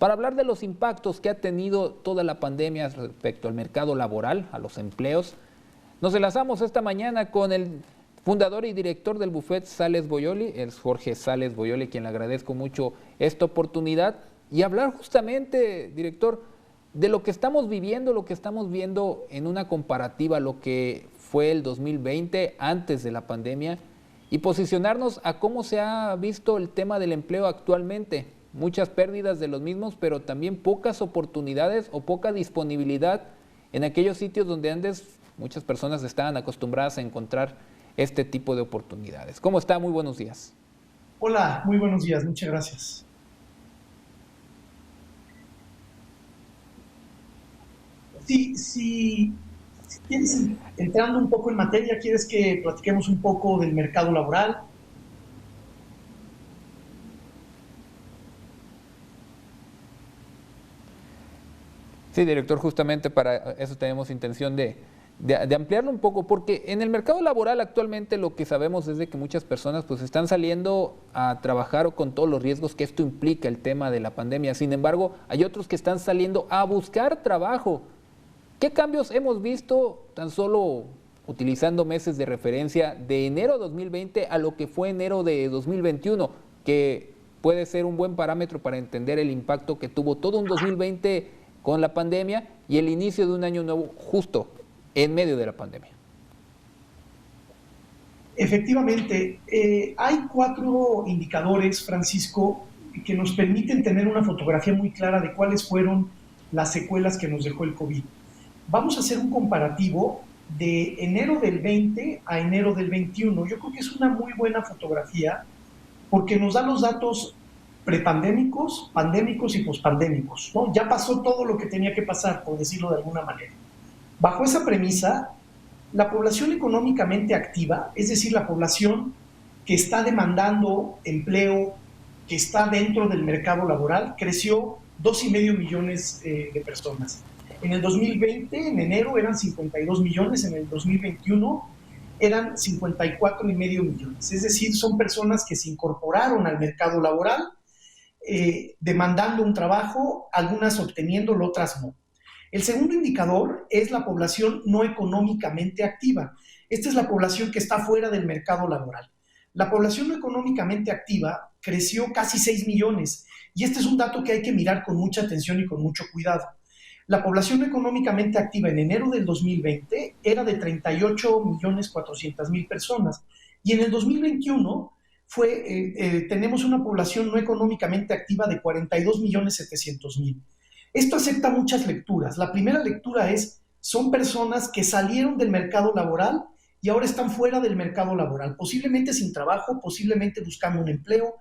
para hablar de los impactos que ha tenido toda la pandemia respecto al mercado laboral, a los empleos. Nos enlazamos esta mañana con el fundador y director del Buffet Sales Boyoli, es Jorge Sales Boyoli, quien le agradezco mucho esta oportunidad, y hablar justamente, director, de lo que estamos viviendo, lo que estamos viendo en una comparativa a lo que fue el 2020 antes de la pandemia y posicionarnos a cómo se ha visto el tema del empleo actualmente. Muchas pérdidas de los mismos, pero también pocas oportunidades o poca disponibilidad en aquellos sitios donde antes muchas personas estaban acostumbradas a encontrar este tipo de oportunidades. ¿Cómo está? Muy buenos días. Hola, muy buenos días, muchas gracias. Si quieres, entrando un poco en materia, ¿quieres que platiquemos un poco del mercado laboral? Sí, director, justamente para eso tenemos intención de ampliarlo un poco, porque en el mercado laboral actualmente lo que sabemos es de que muchas personas pues están saliendo a trabajar con todos los riesgos que esto implica el tema de la pandemia. Sin embargo, hay otros que están saliendo a buscar trabajo. ¿Qué cambios hemos visto tan solo utilizando meses de referencia de enero de 2020 a lo que fue enero de 2021, que puede ser un buen parámetro para entender el impacto que tuvo todo un 2020 con la pandemia y el inicio de un año nuevo justo en medio de la pandemia? Efectivamente, hay 4 indicadores, Francisco, que nos permiten tener una fotografía muy clara de cuáles fueron las secuelas que nos dejó el COVID. Vamos a hacer un comparativo de enero del 20 a enero del 21. Yo creo que es una muy buena fotografía porque nos da los datos prepandémicos, pandémicos y pospandémicos, ¿no? Ya pasó todo lo que tenía que pasar, por decirlo de alguna manera. Bajo esa premisa, la población económicamente activa, es decir, la población que está demandando empleo, que está dentro del mercado laboral, creció 2,5 millones de personas. En el 2020, en enero, eran 52 millones, en el 2021 eran 54,5 millones. Es decir, son personas que se incorporaron al mercado laboral, demandando un trabajo, algunas obteniéndolo, otras no. El segundo indicador es la población no económicamente activa. Esta es la población que está fuera del mercado laboral. La población no económicamente activa creció casi 6 millones y este es un dato que hay que mirar con mucha atención y con mucho cuidado. La población económicamente activa en enero del 2020 era de 38,400,000 personas y en el 2021 tenemos una población no económicamente activa de 42,700,000. Esto acepta muchas lecturas. La primera lectura es, son personas que salieron del mercado laboral y ahora están fuera del mercado laboral, posiblemente sin trabajo, posiblemente buscando un empleo.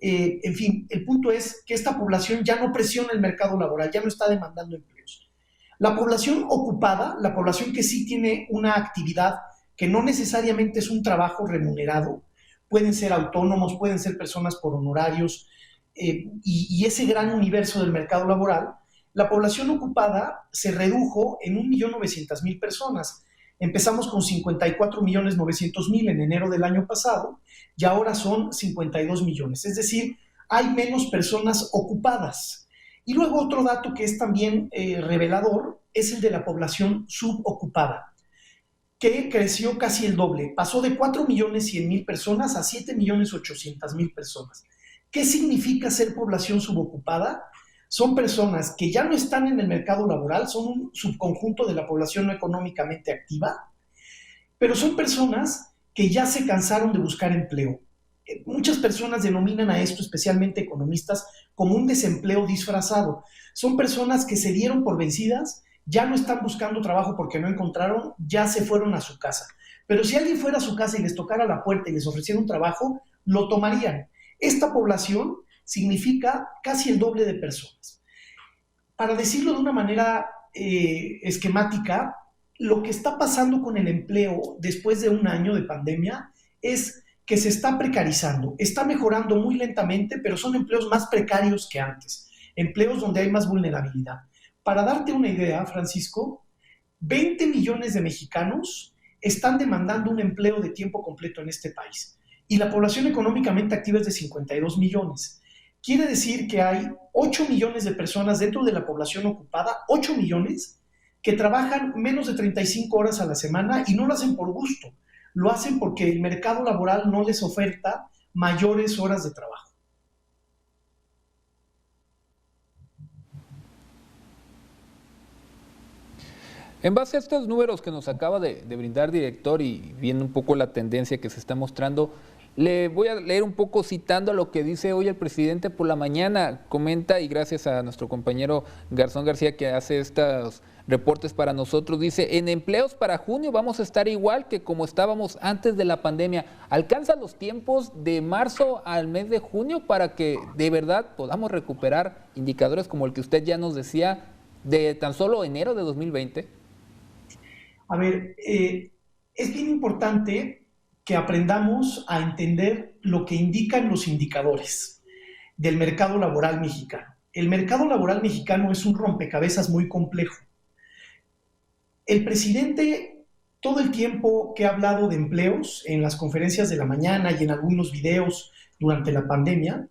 En fin, el punto es que esta población ya no presiona el mercado laboral, ya no está demandando empleos. La población ocupada, la población que sí tiene una actividad que no necesariamente es un trabajo remunerado, pueden ser autónomos, pueden ser personas por honorarios, y ese gran universo del mercado laboral, la población ocupada se redujo en 1,900,000 personas. Empezamos con 54,900,000 en enero del año pasado y ahora son 52 millones. Es decir, hay menos personas ocupadas. Y luego otro dato que es también revelador es el de la población subocupada, que creció casi el doble. Pasó de 4,100,000 personas a 7,800,000 personas. ¿Qué significa ser población subocupada? Son personas que ya no están en el mercado laboral, son un subconjunto de la población no económicamente activa, pero son personas que ya se cansaron de buscar empleo. Muchas personas denominan a esto, especialmente economistas, como un desempleo disfrazado. Son personas que se dieron por vencidas, ya no están buscando trabajo porque no encontraron, ya se fueron a su casa. Pero si alguien fuera a su casa y les tocara la puerta y les ofreciera un trabajo, lo tomarían. Esta población significa casi el doble de personas. Para decirlo de una manera esquemática, lo que está pasando con el empleo después de un año de pandemia es que se está precarizando, está mejorando muy lentamente, pero son empleos más precarios que antes, empleos donde hay más vulnerabilidad. Para darte una idea, Francisco, 20 millones de mexicanos están demandando un empleo de tiempo completo en este país y la población económicamente activa es de 52 millones. quiere decir que hay 8 millones de personas dentro de la población ocupada, 8 millones, que trabajan menos de 35 horas a la semana y no lo hacen por gusto, lo hacen porque el mercado laboral no les oferta mayores horas de trabajo. En base a estos números que nos acaba de brindar, director, y viendo un poco la tendencia que se está mostrando, le voy a leer un poco citando lo que dice hoy el presidente por la mañana. Comenta, y gracias a nuestro compañero Garzón García que hace estos reportes para nosotros, dice: en empleos para junio vamos a estar igual que como estábamos antes de la pandemia. ¿Alcanza los tiempos de marzo al mes de junio para que de verdad podamos recuperar indicadores como el que usted ya nos decía de tan solo enero de 2020? A ver, es bien importante que aprendamos a entender lo que indican los indicadores del mercado laboral mexicano. El mercado laboral mexicano es un rompecabezas muy complejo. El presidente, todo el tiempo que ha hablado de empleos en las conferencias de la mañana y en algunos videos durante la pandemia,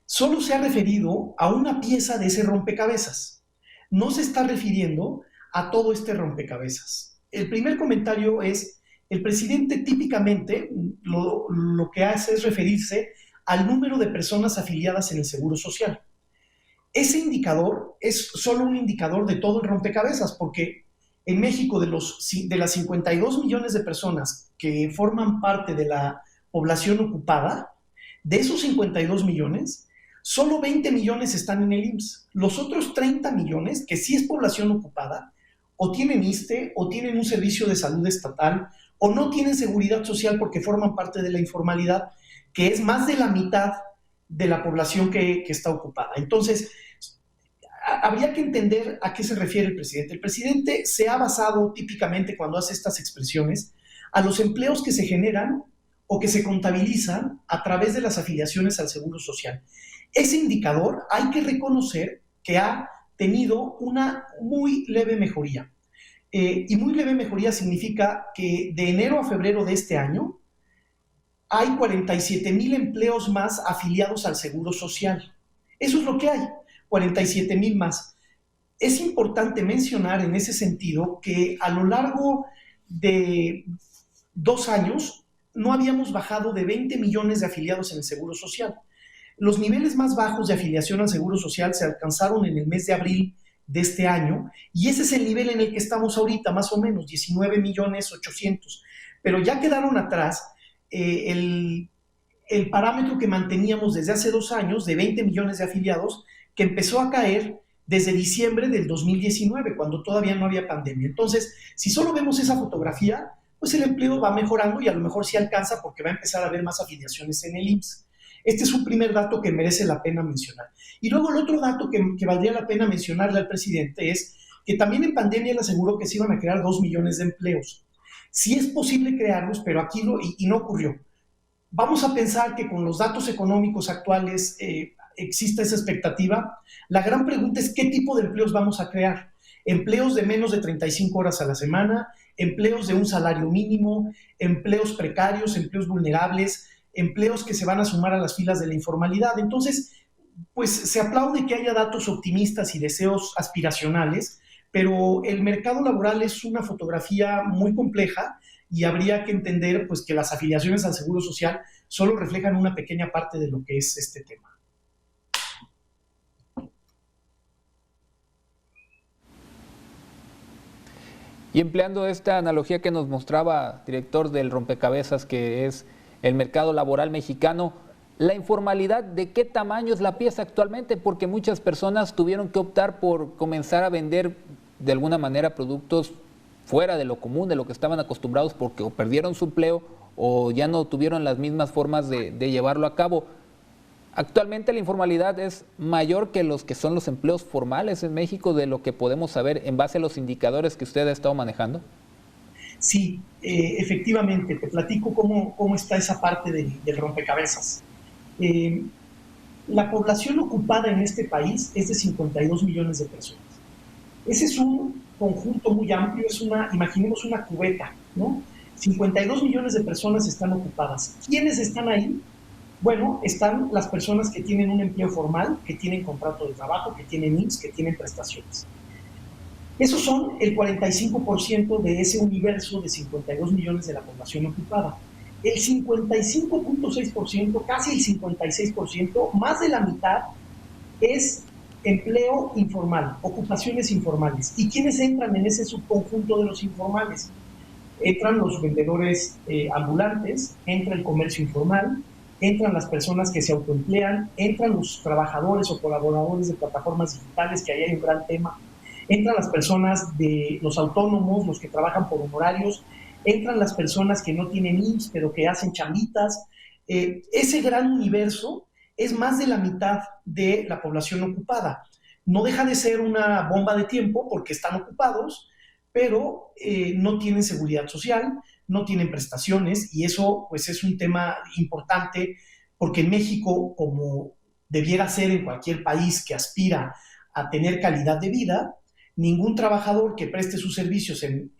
solo se ha referido a una pieza de ese rompecabezas. No se está refiriendo a todo este rompecabezas. El primer comentario es: el presidente típicamente lo que hace es referirse al número de personas afiliadas en el Seguro Social. Ese indicador es solo un indicador de todo el rompecabezas, porque en México, de las 52 millones de personas que forman parte de la población ocupada, de esos 52 millones, solo 20 millones están en el IMSS. Los otros 30 millones, que sí es población ocupada, o tienen ISSSTE, o tienen un servicio de salud estatal, o no tienen seguridad social porque forman parte de la informalidad, que es más de la mitad de la población que está ocupada. Entonces, habría que entender a qué se refiere el presidente. El presidente se ha basado típicamente, cuando hace estas expresiones, a los empleos que se generan o que se contabilizan a través de las afiliaciones al Seguro Social. Ese indicador hay que reconocer que ha tenido una muy leve mejoría. Y muy leve mejoría significa que de enero a febrero de este año hay 47,000 empleos más afiliados al Seguro Social. Eso es lo que hay, 47,000 más. Es importante mencionar en ese sentido que a lo largo de 2 años no habíamos bajado de 20 millones de afiliados en el Seguro Social. Los niveles más bajos de afiliación al Seguro Social se alcanzaron en el mes de abril de este año, y ese es el nivel en el que estamos ahorita, más o menos, 19,800,000. Pero ya quedaron atrás el parámetro que manteníamos desde hace 2 años, de 20 millones de afiliados, que empezó a caer desde diciembre del 2019, cuando todavía no había pandemia. Entonces, si solo vemos esa fotografía, pues el empleo va mejorando y a lo mejor sí alcanza, porque va a empezar a haber más afiliaciones en el IMSS. Este es un primer dato que merece la pena mencionar. Y luego el otro dato que valdría la pena mencionarle al presidente es que también en pandemia él aseguró que se iban a crear 2 millones de empleos. Sí es posible crearlos, pero aquí no ocurrió. Vamos a pensar que con los datos económicos actuales existe esa expectativa. La gran pregunta es: ¿qué tipo de empleos vamos a crear? Empleos de menos de 35 horas a la semana, empleos de un salario mínimo, empleos precarios, empleos vulnerables, empleos que se van a sumar a las filas de la informalidad. Entonces, pues se aplaude que haya datos optimistas y deseos aspiracionales, pero el mercado laboral es una fotografía muy compleja y habría que entender, pues, que las afiliaciones al Seguro Social solo reflejan una pequeña parte de lo que es este tema. Y empleando esta analogía que nos mostraba, director, del rompecabezas que es el mercado laboral mexicano, la informalidad, ¿de qué tamaño es la pieza actualmente? Porque muchas personas tuvieron que optar por comenzar a vender de alguna manera productos fuera de lo común, de lo que estaban acostumbrados, porque o perdieron su empleo o ya no tuvieron las mismas formas de llevarlo a cabo. Actualmente la informalidad es mayor que los que son los empleos formales en México, de lo que podemos saber en base a los indicadores que usted ha estado manejando. Sí, efectivamente, te platico cómo está esa parte del rompecabezas. La población ocupada en este país es de 52 millones de personas. Ese es un conjunto muy amplio, imaginemos una cubeta, ¿no? 52 millones de personas están ocupadas. ¿Quiénes están ahí? Bueno, están las personas que tienen un empleo formal, que tienen contrato de trabajo, que tienen IMSS, que tienen prestaciones. Esos son el 45% de ese universo de 52 millones de la población ocupada. El 55.6%, casi el 56%, más de la mitad, es empleo informal, ocupaciones informales. ¿Y quiénes entran en ese subconjunto de los informales? Entran los vendedores ambulantes, entra el comercio informal, entran las personas que se autoemplean, entran los trabajadores o colaboradores de plataformas digitales, que ahí hay un gran tema, entran las personas de los autónomos, los que trabajan por honorarios, entran las personas que no tienen IMSS, pero que hacen chambitas. Ese gran universo es más de la mitad de la población ocupada. No deja de ser una bomba de tiempo porque están ocupados, pero no tienen seguridad social, no tienen prestaciones, y eso pues es un tema importante porque en México, como debiera ser en cualquier país que aspira a tener calidad de vida, ningún trabajador que preste sus servicios en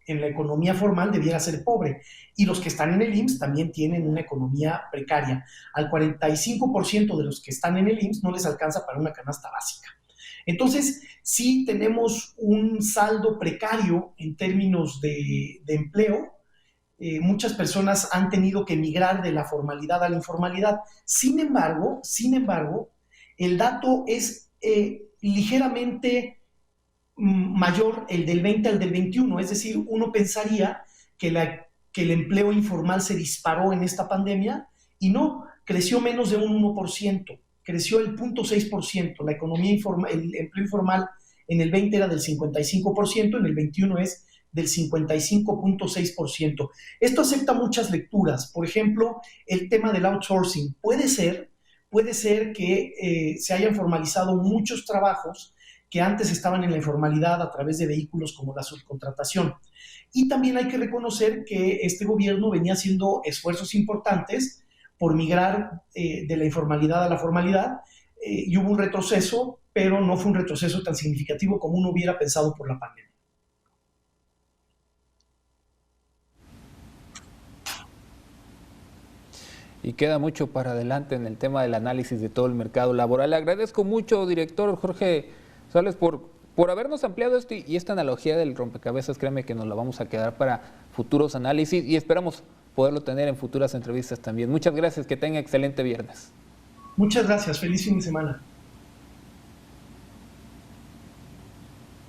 la economía formal debiera ser pobre. Y los que están en el IMSS también tienen una economía precaria. Al 45% de los que están en el IMSS no les alcanza para una canasta básica. Entonces, sí tenemos un saldo precario en términos de empleo. Muchas personas han tenido que migrar de la formalidad a la informalidad. Sin embargo, el dato es ligeramente mayor el del 20 al del 21, es decir, uno pensaría que el empleo informal se disparó en esta pandemia y no, creció menos de un 1%, creció el 0.6%, la economía informal, el empleo informal en el 20 era del 55%, en el 21 es del 55.6%. Esto acepta muchas lecturas, por ejemplo, el tema del outsourcing. Puede ser que se hayan formalizado muchos trabajos que antes estaban en la informalidad a través de vehículos como la subcontratación. Y también hay que reconocer que este gobierno venía haciendo esfuerzos importantes por migrar de la informalidad a la formalidad, y hubo un retroceso, pero no fue un retroceso tan significativo como uno hubiera pensado por la pandemia. Y queda mucho para adelante en el tema del análisis de todo el mercado laboral. Le agradezco mucho, director Jorge Sales, por habernos ampliado esto y esta analogía del rompecabezas. Créeme que nos la vamos a quedar para futuros análisis y esperamos poderlo tener en futuras entrevistas también. Muchas gracias, que tenga excelente viernes. Muchas gracias, feliz fin de semana.